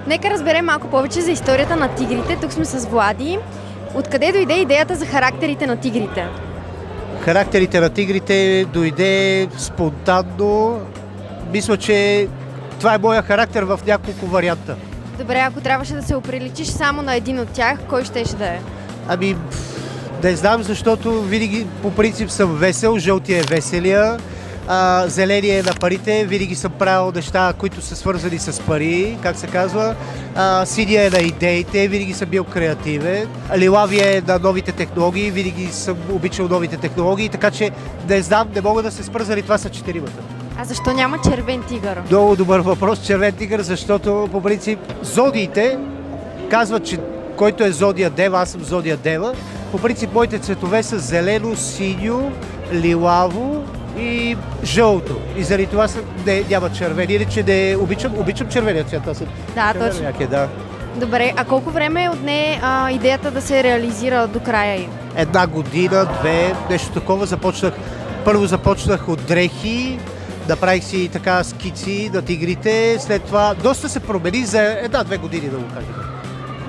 Нека разберем малко повече за историята на тигрите. Тук сме с Влади. Откъде дойде идеята за характерите на тигрите? Характерите на тигрите дойде спонтанно. Мисля, че това е моя характер в няколко варианта. Добре, ако трябваше да се оприличиш само на един от тях, кой щеше да е? Ами, не знам, защото винаги по принцип съм весел, жълтия е веселия, зеления е на парите, винаги съм правил неща, които са свързани с пари, как се казва, синия е на идеите, винаги съм бил креативен, лилавия е на новите технологии, винаги съм обичал новите технологии, така че не знам, не мога да се спра, заради това са четиримата. А защо няма червен тигър? Много добър въпрос, червен тигър, защото по принцип зодиите казват, че който е зодия Дева, аз съм зодия Дева. По принцип моите цветове са зелено, синьо, лилаво и жълто. И заради това няма червени, или че не обичам червения цвят. Аз съм Да, точно. Да. Добре, а колко време отне идеята да се реализира до края й? 1 година, 2, нещо такова. Първо започнах от дрехи, направих си така скици на тигрите, след това доста се промени за 1-2 години, да го кажем.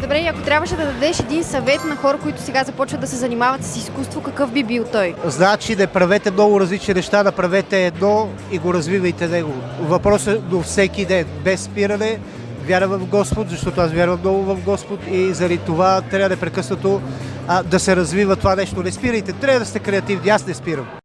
Добре, и ако трябваше да дадеш един съвет на хора, които сега започват да се занимават с изкуство, какъв би бил той? Значи не правете много различни неща, направете едно и го развивайте него. Въпросът е до всеки ден, без спиране, вяра в Господ, защото аз вярвам много в Господ и заради това трябва непрекъснато да се развива това нещо. Не спирайте, трябва да сте креативни, аз не спирам.